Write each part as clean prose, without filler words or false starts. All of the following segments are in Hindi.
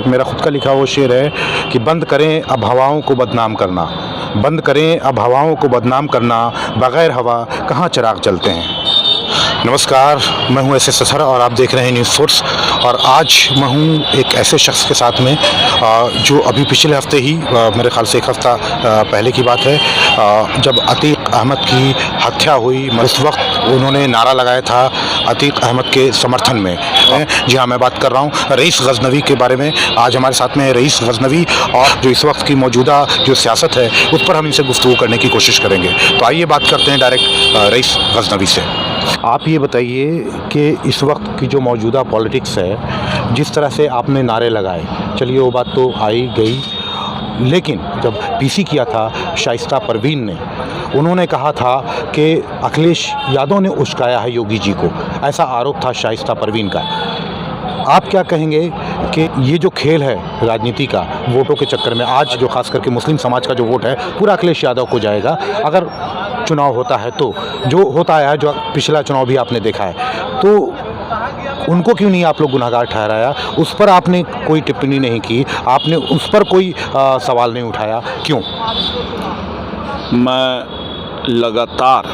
मेरा खुद का लिखा वो शेर है कि बंद करें अब हवाओं को बदनाम करना, बंद करें अब हवाओं को बदनाम करना, बग़ैर हवा कहाँ चिराग जलते हैं। नमस्कार, मैं हूं एस एस असहर और आप देख रहे हैं न्यूज़ फोर्स। और आज मैं हूं एक ऐसे शख्स के साथ में जो अभी पिछले हफ्ते ही मेरे ख्याल से एक हफ़्ता पहले की बात है, जब अतीक अहमद की हत्या हुई, उस वक्त उन्होंने नारा लगाया था अतीक अहमद के समर्थन में। जी हाँ, मैं बात कर रहा हूँ रईस गजनवी के बारे में। आज हमारे साथ में रईस गजनवी और जो इस वक्त की मौजूदा जो सियासत है उस पर हम इनसे गुफ्तगू करने की कोशिश करेंगे। तो आइए बात करते हैं डायरेक्ट रईस गजनवी से। आप ये बताइए कि इस वक्त की जो मौजूदा पॉलिटिक्स है, जिस तरह से आपने नारे लगाए, चलिए वो बात तो आई गई, लेकिन जब पीसी किया था शाइस्ता परवीन ने, उन्होंने कहा था कि अखिलेश यादव ने उस्काया है योगी जी को, ऐसा आरोप था शाइस्ता परवीन का। आप क्या कहेंगे कि ये जो खेल है राजनीति का वोटों के चक्कर में, आज जो खास करके मुस्लिम समाज का जो वोट है पूरा अखिलेश यादव को जाएगा अगर चुनाव होता है, तो जो होता है, जो पिछला चुनाव भी आपने देखा है, तो उनको क्यों नहीं आप लोग गुनहगार ठहराया? उस पर आपने कोई टिप्पणी नहीं की, आपने उस पर कोई सवाल नहीं उठाया, क्यों? मैं लगातार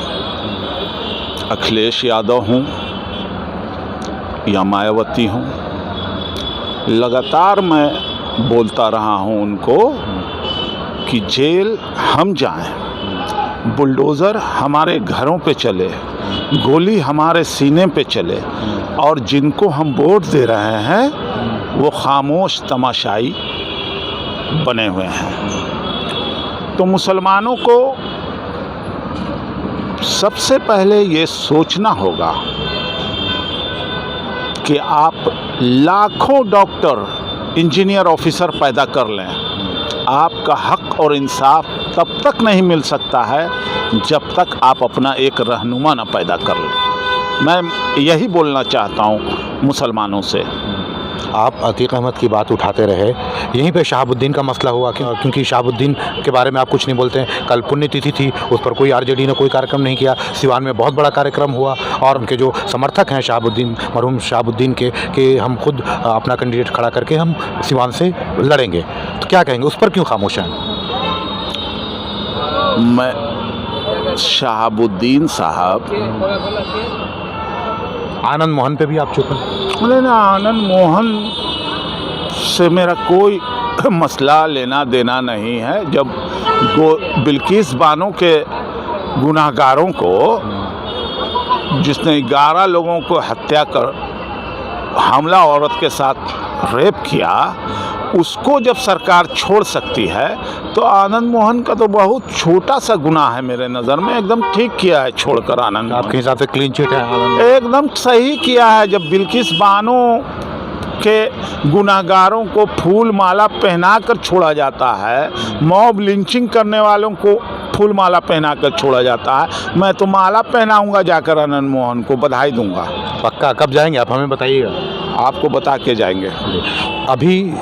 अखिलेश यादव हूँ या मायावती हूँ, लगातार मैं बोलता रहा हूँ उनको कि जेल हम जाएं, बुलडोज़र हमारे घरों पे चले, गोली हमारे सीने पे चले, और जिनको हम वोट दे रहे हैं वो खामोश तमाशाई बने हुए हैं। तो मुसलमानों को सबसे पहले ये सोचना होगा कि आप लाखों डॉक्टर, इंजीनियर, ऑफिसर पैदा कर लें, आपका हक और इंसाफ तब तक नहीं मिल सकता है जब तक आप अपना एक रहनुमा न पैदा कर लें। मैं यही बोलना चाहता हूँ मुसलमानों से। आप अतीक अहमद की बात उठाते रहे, यहीं पे शहाबुद्दीन का मसला हुआ, क्योंकि शहाबुद्दीन के बारे में आप कुछ नहीं बोलते हैं। कल पुण्यतिथि थी, उस पर कोई आरजेडी ने कोई कार्यक्रम नहीं किया। सिवान में बहुत बड़ा कार्यक्रम हुआ और उनके जो समर्थक हैं शहाबुद्दीन, मरहूम शहाबुद्दीन के, कि हम खुद अपना कैंडिडेट खड़ा करके हम सिवान से लड़ेंगे, तो क्या कहेंगे उस पर, क्यों खामोश हैं? मैं शहाबुद्दीन साहब, आनंद मोहन पे भी आप चुप हैं? ना, आनंद मोहन से मेरा कोई मसला लेना देना नहीं है। जब बिल्किस बानो के गुनाहगारों को, जिसने 11 लोगों को हत्या कर हमला औरत के साथ रेप किया, उसको जब सरकार छोड़ सकती है, तो आनंद मोहन का तो बहुत छोटा सा गुनाह है मेरे नज़र में। एकदम ठीक किया है छोड़कर आनंद। आपके हिसाब से क्लीन चिट है आनंद? एकदम सही किया है। जब बिल्किस बानो के गुनाहगारों को फूल माला पहनाकर छोड़ा जाता है, मॉब लिंचिंग करने वालों को फूल माला पहनाकर छोड़ा जाता है, मैं तो माला पहनाऊंगा जाकर आनंद मोहन को, बधाई दूंगा। पक्का? कब जाएंगे आप, हमें बताइएगा। आपको बता के जाएंगे। अभी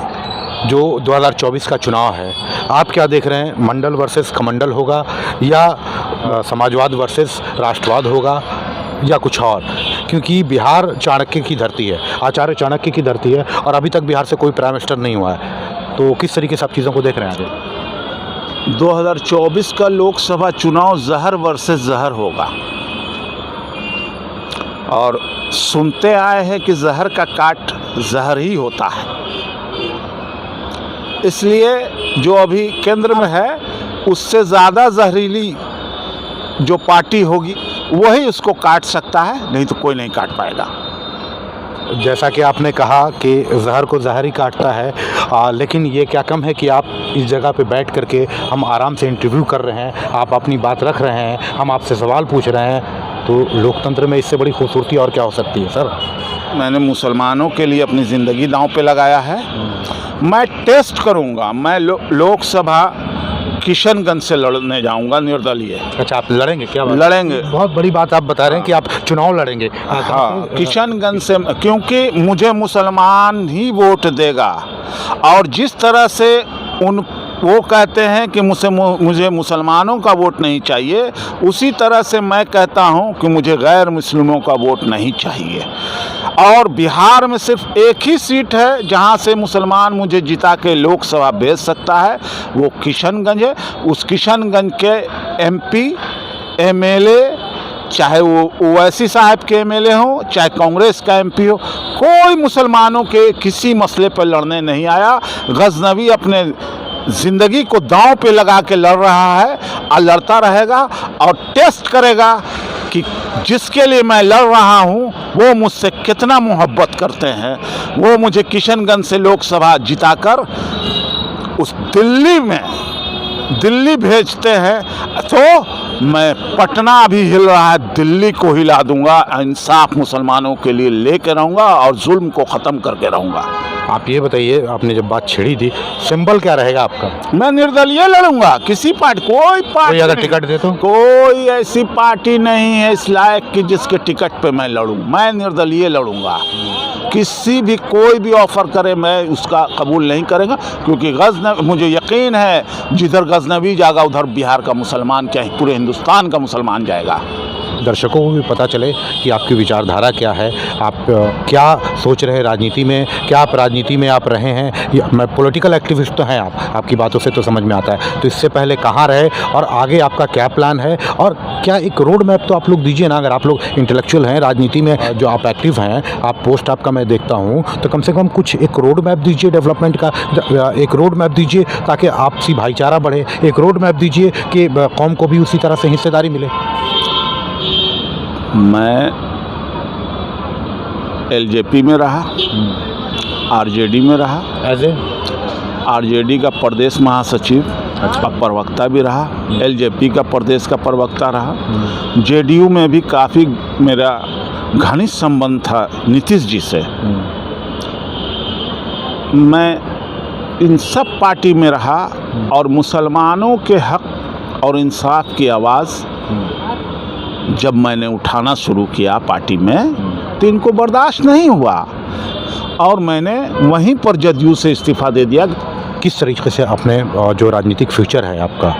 जो 2024 का चुनाव है, आप क्या देख रहे हैं? मंडल वर्सेस कमंडल होगा, या समाजवाद वर्सेस राष्ट्रवाद होगा, या कुछ और? क्योंकि बिहार चाणक्य की धरती है, आचार्य चाणक्य की धरती है, और अभी तक बिहार से कोई प्राइम मिनिस्टर नहीं हुआ है। तो किस तरीके से आप चीज़ों को देख रहे हैं आगे? 2024 का लोकसभा चुनाव जहर वर्सेस जहर होगा, और सुनते आए हैं कि जहर का काट जहर ही होता है। इसलिए जो अभी केंद्र में है, उससे ज़्यादा जहरीली जो पार्टी होगी वही उसको काट सकता है, नहीं तो कोई नहीं काट पाएगा। जैसा कि आपने कहा कि जहर को जहर ही काटता है, लेकिन ये क्या कम है कि आप इस जगह पे बैठ करके हम आराम से इंटरव्यू कर रहे हैं, आप अपनी बात रख रहे हैं, हम आपसे सवाल पूछ रहे हैं, तो लोकतंत्र में इससे बड़ी खूबसूरती और क्या हो सकती है सर? मैंने मुसलमानों के लिए अपनी ज़िंदगी दांव पे लगाया है। मैं टेस्ट करूंगा। मैं लोकसभा किशनगंज से लड़ने जाऊंगा, निर्दलीय। अच्छा, आप लड़ेंगे? क्या बात? लड़ेंगे। बहुत बड़ी बात आप बता रहे हैं कि आप चुनाव लड़ेंगे। हाँ, किशनगंज से, क्योंकि मुझे मुसलमान ही वोट देगा, और जिस तरह से वो कहते हैं कि मुझे मुसलमानों का वोट नहीं चाहिए, उसी तरह से मैं कहता हूं कि मुझे गैर मुस्लिमों का वोट नहीं चाहिए। और बिहार में सिर्फ एक ही सीट है जहां से मुसलमान मुझे जिता के लोकसभा भेज सकता है, वो किशनगंज है। उस किशनगंज के MP MLA, चाहे वो ओवैसी साहब के MLA हो, चाहे कांग्रेस का MP हो, कोई मुसलमानों के किसी मसले पर लड़ने नहीं आया। गजनवी अपने ज़िंदगी को दांव पे लगा के लड़ रहा है और लड़ता रहेगा और टेस्ट करेगा कि जिसके लिए मैं लड़ रहा हूं वो मुझसे कितना मोहब्बत करते हैं। वो मुझे किशनगंज से लोकसभा जिताकर उस दिल्ली भेजते हैं, तो मैं पटना अभी हिल रहा है, दिल्ली को हिला दूंगा। इंसाफ मुसलमानों के लिए लेके रहूँगा और जुल्म को ख़त्म करके रहूँगा। आप ये बताइए, आपने जब बात छेड़ी थी, सिंबल क्या रहेगा आपका? मैं निर्दलीय लड़ूंगा, किसी पार्टी कोई अगर टिकट दे तो? कोई ऐसी पार्टी नहीं है इस लायक कि जिसके टिकट पे मैं लड़ूं। मैं निर्दलीय लड़ूंगा, किसी भी कोई भी ऑफर करे मैं उसका कबूल नहीं करेगा, क्योंकि मुझे यकीन है जिधर गजनवी जाएगा उधर बिहार का मुसलमान क्या है, पूरे हिंदुस्तान का मुसलमान जाएगा। दर्शकों को भी पता चले कि आपकी विचारधारा क्या है, आप क्या सोच रहे हैं राजनीति में, क्या आप राजनीति में आप रहे हैं। मैं पॉलिटिकल एक्टिविस्ट तो हैं आपकी बातों से तो समझ में आता है, तो इससे पहले कहाँ रहे और आगे आपका क्या प्लान है, और क्या एक रोड मैप तो आप लोग दीजिए ना। अगर आप लोग इंटेलेक्चुअल हैं, राजनीति में जो आप एक्टिव हैं, आप पोस्ट आपका मैं देखता हूँ, तो कम से कम कुछ एक रोड मैप दीजिए डेवलपमेंट का, एक रोड मैप दीजिए ताकि आपसी भाईचारा बढ़े, एक रोड मैप दीजिए कि कौम को भी उसी तरह से हिस्सेदारी मिले। मैं LJP में रहा, RJD में रहा, एज ए RJD का प्रदेश महासचिव और प्रवक्ता भी रहा, LJP का प्रदेश का प्रवक्ता रहा, JDU में भी काफ़ी मेरा घनिष्ठ संबंध था नीतीश जी से। मैं इन सब पार्टी में रहा और मुसलमानों के हक और इंसाफ की आवाज़ जब मैंने उठाना शुरू किया पार्टी में तो इनको बर्दाश्त नहीं हुआ और मैंने वहीं पर जदयू से इस्तीफ़ा दे दिया। किस तरीके से अपने जो राजनीतिक फ्यूचर है आपका,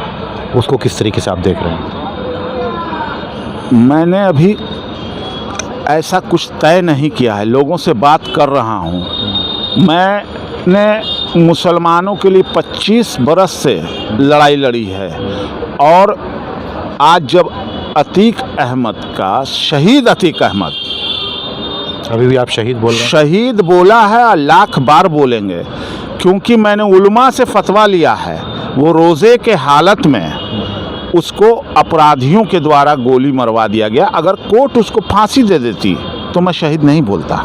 उसको किस तरीके से आप देख रहे हैं? मैंने अभी ऐसा कुछ तय नहीं किया है, लोगों से बात कर रहा हूँ। मैंने मुसलमानों के लिए 25 बरस से लड़ाई लड़ी है और आज जब अतीक अहमद का, शहीद अतीक अहमद, अभी भी आप शहीद बोल रहे हैं? शहीद बोला है और लाख बार बोलेंगे, क्योंकि मैंने उलमा से फतवा लिया है। वो रोज़े के हालत में उसको अपराधियों के द्वारा गोली मरवा दिया गया, अगर कोर्ट उसको फांसी दे देती तो मैं शहीद नहीं बोलता।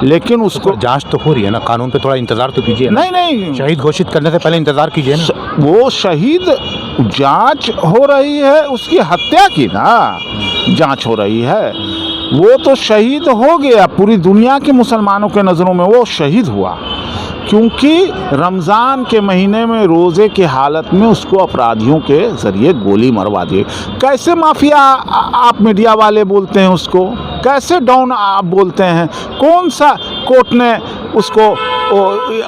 लेकिन उसको जांच तो हो रही है ना, कानून पे थोड़ा इंतज़ार तो कीजिए। नहीं, शहीद घोषित करने से पहले इंतज़ार कीजिए ना। वो शहीद, जांच हो रही है, उसकी हत्या की ना जांच हो रही है। वो तो शहीद हो गया, पूरी दुनिया के मुसलमानों के नज़रों में वो शहीद हुआ, क्योंकि रमज़ान के महीने में रोज़े की हालत में उसको अपराधियों के ज़रिए गोली मरवा दी। कैसे माफिया आप मीडिया वाले बोलते हैं उसको, कैसे डॉन आप बोलते हैं? कौन सा कोर्ट ने उसको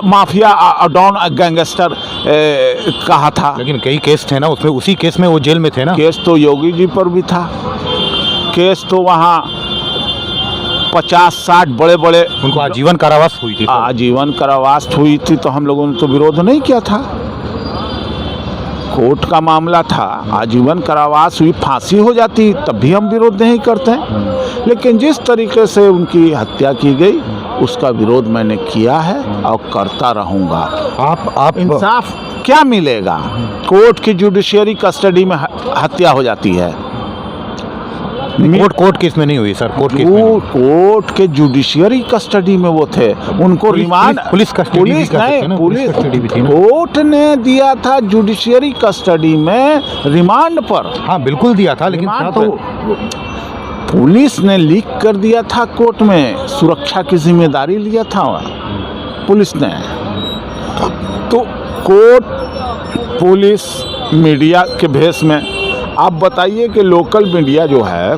माफिया डॉन गैंगस्टर कहा था? लेकिन कई केस थे ना उसमें, उसी केस में वो जेल में थे ना। केस तो योगी जी पर भी था, केस तो वहाँ 50-60 बड़े उनको आजीवन कारावास हुई थी। आजीवन कारावास हुई थी, तो हम लोगों ने तो विरोध नहीं किया था। कोर्ट का मामला था, आजीवन कारावास हुई, फांसी हो जाती तब भी हम विरोध नहीं करते हैं। लेकिन जिस तरीके से उनकी हत्या की गई उसका विरोध मैंने किया है और करता रहूँगा। आप इंसाफ क्या मिलेगा? कोर्ट की जुडिशियरी कस्टडी में हत्या हो जाती है। कोर्ट केस में नहीं हुई सर, कोर्ट के जुडिशियरी कस्टडी में वो थे, उनको रिमांड, पुलिस कोर्ट ने दिया था जुडिशियरी कस्टडी में रिमांड पर। हाँ बिल्कुल दिया था, लेकिन तो पुलिस ने लीक कर दिया था कोर्ट में, सुरक्षा की जिम्मेदारी लिया था पुलिस ने। तो कोर्ट, पुलिस, मीडिया के भेष में आप बताइए कि लोकल मीडिया जो है,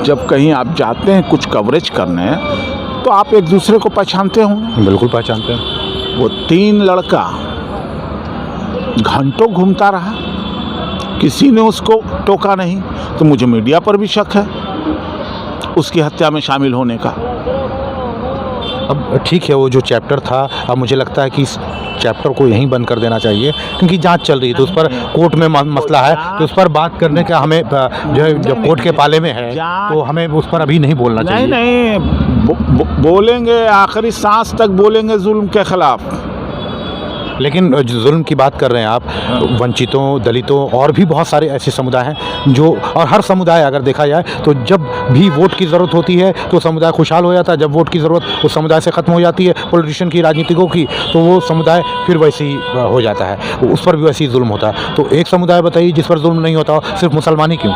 जब कहीं आप जाते हैं कुछ कवरेज करने, तो आप एक दूसरे को पहचानते होंगे। बिल्कुल पहचानते हैं। वो 3 लड़का घंटों घूमता रहा, किसी ने उसको टोका नहीं, तो मुझे मीडिया पर भी शक है उसकी हत्या में शामिल होने का। अब ठीक है, वो जो चैप्टर था, अब मुझे लगता है कि इस चैप्टर को यहीं बंद कर देना चाहिए, क्योंकि जांच चल रही है तो उस पर कोर्ट में मसला है, तो उस पर बात करने का हमें जो है, जब कोर्ट के पाले में है तो हमें उस पर अभी नहीं बोलना चाहिए। नहीं, बोलेंगे, आखिरी सांस तक बोलेंगे जुल्म के खिलाफ। लेकिन जुल्म की बात कर रहे हैं आप, वंचितों, दलितों और भी बहुत सारे ऐसे समुदाय हैं जो, और हर समुदाय अगर देखा जाए तो जब भी वोट की ज़रूरत होती है तो समुदाय खुशहाल हो जाता है, जब वोट की ज़रूरत उस समुदाय से ख़त्म हो जाती है, पॉलिटिशियन की, राजनीतिकों की, तो वो समुदाय फिर वैसे ही हो जाता है, उस पर भी वैसे ही जुल्म होता है। तो एक समुदाय बताइए जिस पर जुल्म नहीं होता, सिर्फ मुसलमान ही क्यों?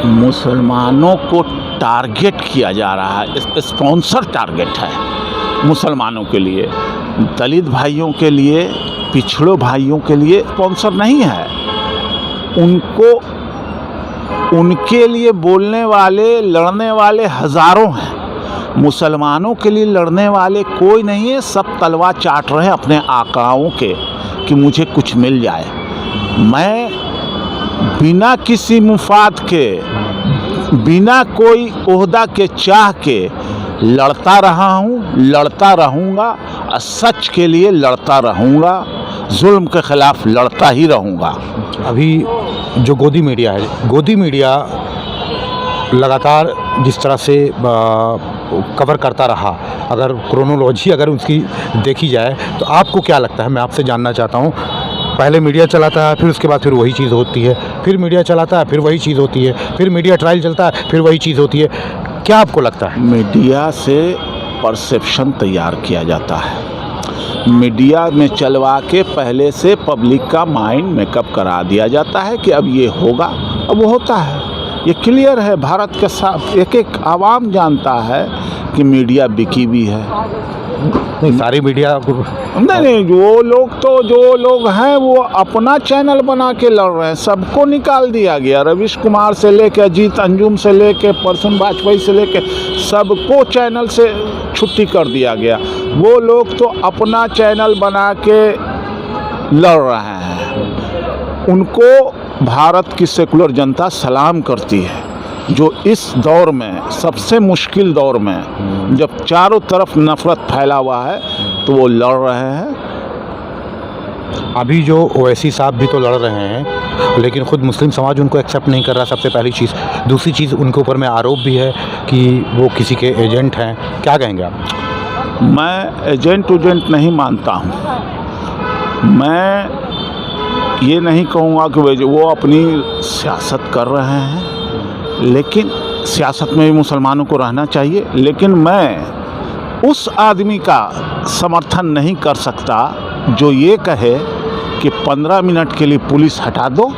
मुसलमानों को टारगेट किया जा रहा है, स्पॉन्सर टारगेट है मुसलमानों के लिए। दलित भाइयों के लिए, पिछड़ों भाइयों के लिए स्पॉन्सर नहीं है। उनको, उनके लिए बोलने वाले, लड़ने वाले हज़ारों हैं। मुसलमानों के लिए लड़ने वाले कोई नहीं है। सब तलवार चाट रहे हैं अपने आकाओं के कि मुझे कुछ मिल जाए। मैं बिना किसी मुफाद के, बिना कोई ओहदा के चाह के लड़ता रहा हूँ, लड़ता रहूँगा, सच के लिए लड़ता रहूँगा, जुल्म के ख़िलाफ़ लड़ता ही रहूँगा। अभी जो गोदी मीडिया है, गोदी मीडिया लगातार जिस तरह से कवर करता रहा, अगर क्रोनोलॉजी अगर उसकी देखी जाए तो आपको क्या लगता है? मैं आपसे जानना चाहता हूँ, पहले मीडिया चलाता है, फिर उसके बाद फिर वही चीज़ होती है, फिर मीडिया चलाता है, फिर वही चीज़ होती है, फिर मीडिया ट्रायल चलता है, फिर वही चीज़ होती है, क्या आपको लगता है? मीडिया से परसेप्शन तैयार किया जाता है। मीडिया में चलवा के पहले से पब्लिक का माइंड मेकअप करा दिया जाता है कि अब ये होगा, अब वो होता है। ये क्लियर है, भारत के साथ एक एक आवाम जानता है कि मीडिया बिकी भी है। नहीं, सारी मीडिया नहीं, जो लोग हैं वो अपना चैनल बना के लड़ रहे हैं। सबको निकाल दिया गया, रवीश कुमार से लेके अजीत अंजुम से लेके प्रसून वाजपेयी से लेके सबको चैनल से छुट्टी कर दिया गया। वो लोग तो अपना चैनल बना के लड़ रहे हैं। उनको भारत की सेकुलर जनता सलाम करती है, जो इस दौर में, सबसे मुश्किल दौर में, जब चारों तरफ नफरत फैला हुआ है, तो वो लड़ रहे हैं। अभी जो ओवैसी साहब भी तो लड़ रहे हैं, लेकिन ख़ुद मुस्लिम समाज उनको एक्सेप्ट नहीं कर रहा, सबसे पहली चीज़। दूसरी चीज़, उनके ऊपर में आरोप भी है कि वो किसी के एजेंट हैं। क्या कहेंगे आप? मैं एजेंट नहीं मानता हूँ। मैं ये नहीं कहूँगा कि वो अपनी सियासत कर रहे हैं, लेकिन सियासत में भी मुसलमानों को रहना चाहिए। लेकिन मैं उस आदमी का समर्थन नहीं कर सकता जो ये कहे कि 15 मिनट के लिए पुलिस हटा दो,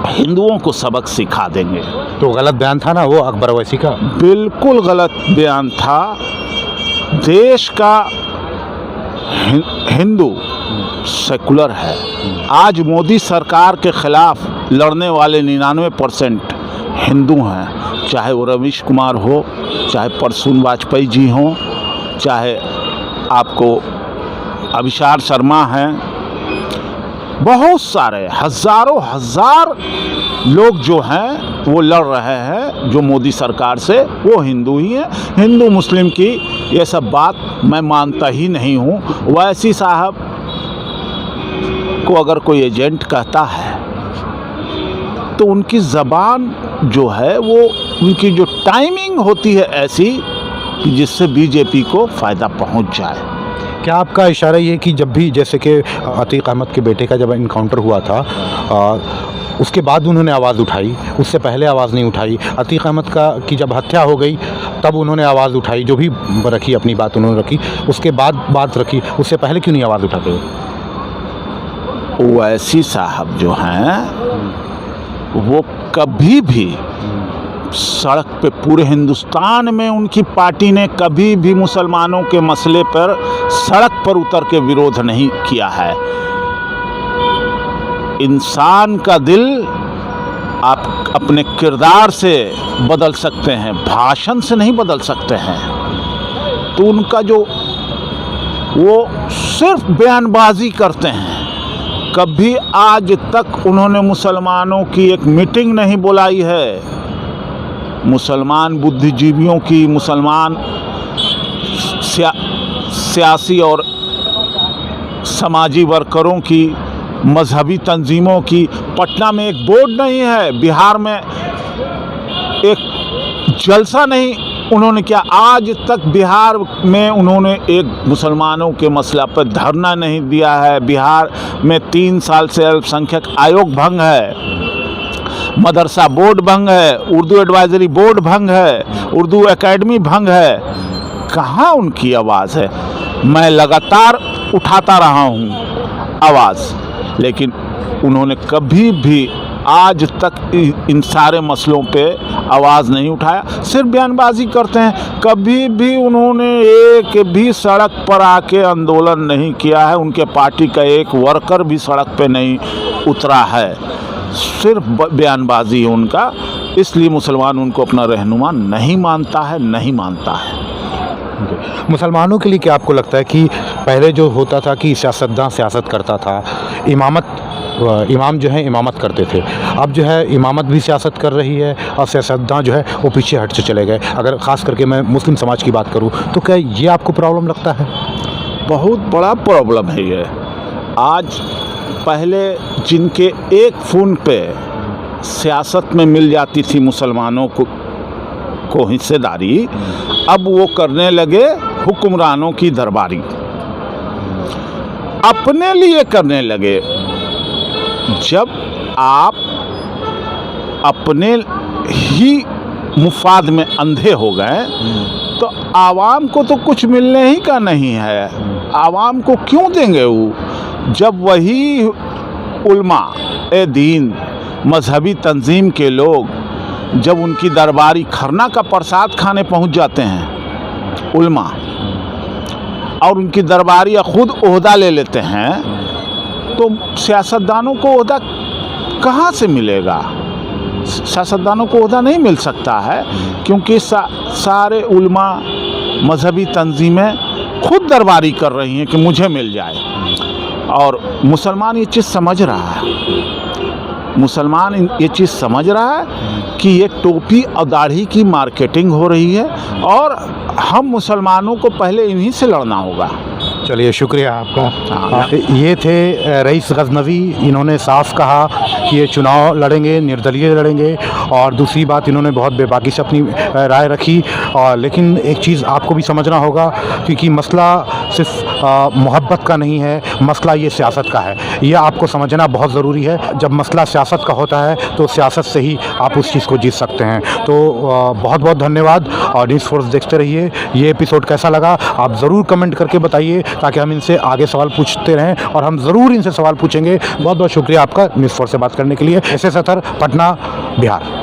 हिंदुओं को सबक सिखा देंगे। तो गलत बयान था ना वो अकबर ओवैसी का? बिल्कुल गलत बयान था। देश का हिंदू सेकुलर है। आज मोदी सरकार के ख़िलाफ़ लड़ने वाले 99% हिंदू हैं, चाहे वो रवीश कुमार हो, चाहे प्रसून वाजपेयी जी हों, चाहे आपको अभिषार शर्मा हैं, बहुत सारे हज़ारों हज़ार लोग जो हैं वो लड़ रहे हैं जो मोदी सरकार से, वो हिंदू ही हैं। हिंदू मुस्लिम की ये सब बात मैं मानता ही नहीं हूँ। ओवैसी साहब को अगर कोई एजेंट कहता है तो उनकी ज़बान जो है, वो उनकी जो टाइमिंग होती है ऐसी कि जिससे बीजेपी को फ़ायदा पहुंच जाए। क्या आपका इशारा ये कि जब भी, जैसे कि अतीक अहमद के बेटे का जब इनकाउंटर हुआ था, उसके बाद उन्होंने आवाज़ उठाई, उससे पहले आवाज़ नहीं उठाई? अतीक अहमद की जब हत्या हो गई तब उन्होंने आवाज़ उठाई, जो भी रखी अपनी बात उन्होंने रखी, उसके बाद बात रखी, उससे पहले क्यों नहीं आवाज़ उठाते? ओवैसी साहब जो हैं वो कभी भी सड़क पे, पूरे हिंदुस्तान में उनकी पार्टी ने कभी भी मुसलमानों के मसले पर सड़क पर उतर के विरोध नहीं किया है। इंसान का दिल आप अपने किरदार से बदल सकते हैं, भाषण से नहीं बदल सकते हैं। तो उनका जो वो सिर्फ बयानबाजी करते हैं। कभी आज तक उन्होंने मुसलमानों की एक मीटिंग नहीं बुलाई है। मुसलमान बुद्धिजीवियों की, मुसलमान सियासी और समाजी वर्करों की, मजहबी तंजीमों की पटना में एक बोर्ड नहीं है, बिहार में एक जलसा नहीं उन्होंने किया। आज तक बिहार में उन्होंने एक मुसलमानों के मसला पर धरना नहीं दिया है। बिहार में 3 साल से अल्पसंख्यक आयोग भंग है, मदरसा बोर्ड भंग है, उर्दू एडवाइजरी बोर्ड भंग है, उर्दू एकेडमी भंग है। कहाँ उनकी आवाज़ है? मैं लगातार उठाता रहा हूँ आवाज़, लेकिन उन्होंने कभी भी आज तक इन सारे मसलों पे आवाज़ नहीं उठाया, सिर्फ बयानबाजी करते हैं। कभी भी उन्होंने एक भी सड़क पर आके आंदोलन नहीं किया है, उनके पार्टी का एक वर्कर भी सड़क पे नहीं उतरा है, सिर्फ बयानबाजी है उनका। इसलिए मुसलमान उनको अपना रहनुमा नहीं मानता है। मुसलमानों के लिए क्या आपको लगता है कि पहले जो होता था कि सियासतदान सियासत करता था, इमाम जो है इमामत करते थे, अब जो है इमामत भी सियासत कर रही है और सियासतदान जो है वो पीछे हट से चले गए। अगर ख़ास करके मैं मुस्लिम समाज की बात करूं तो क्या ये आपको प्रॉब्लम लगता है? बहुत बड़ा प्रॉब्लम है ये। आज पहले जिनके एक फ़ोन पे सियासत में मिल जाती थी मुसलमानों को हिस्सेदारी, अब वो करने लगे हुक्मरानों की दरबारी, अपने लिए करने लगे। जब आप अपने ही मुफाद में अंधे हो गए तो आवाम को तो कुछ मिलने ही का नहीं है। आवाम को क्यों देंगे वो, जब वही उल्मा ए दीन, मजहबी तंजीम के लोग जब उनकी दरबारी खरना का प्रसाद खाने पहुंच जाते हैं उल्मा, और उनकी दरबारी खुद ओहदा ले लेते हैं, तो सियासतदानों को ओहदा कहाँ से मिलेगा? सियासतदानों को ओहदा नहीं मिल सकता है, क्योंकि सारे उल्मा, मजहबी तंजीमें खुद दरबारी कर रही हैं कि मुझे मिल जाए। और मुसलमान ये चीज़ समझ रहा है, मुसलमान ये चीज़ समझ रहा है कि ये टोपी और दाढ़ी की मार्केटिंग हो रही है और हम मुसलमानों को पहले इन्हीं से लड़ना होगा। चलिए, शुक्रिया आपका। ये थे रईस गजनवी। इन्होंने साफ कहा कि ये चुनाव लड़ेंगे, निर्दलीय लड़ेंगे, और दूसरी बात इन्होंने बहुत बेबाकी से अपनी राय रखी। और लेकिन एक चीज़ आपको भी समझना होगा, क्योंकि मसला सिर्फ मोहब्बत का नहीं है, मसला ये सियासत का है। ये आपको समझना बहुत ज़रूरी है। जब मसला सियासत का होता है तो सियासत से ही आप उस चीज़ को जीत सकते हैं। तो बहुत बहुत धन्यवाद, और न्यूज़ फोर्स देखते रहिए। ये एपिसोड कैसा लगा आप ज़रूर कमेंट करके बताइए, ताकि हम इनसे आगे सवाल पूछते रहें, और हम ज़रूर इनसे सवाल पूछेंगे। बहुत बहुत शुक्रिया आपका न्यूज़ फोर्स से बात करने के लिए। एस एस अतर, पटना, बिहार।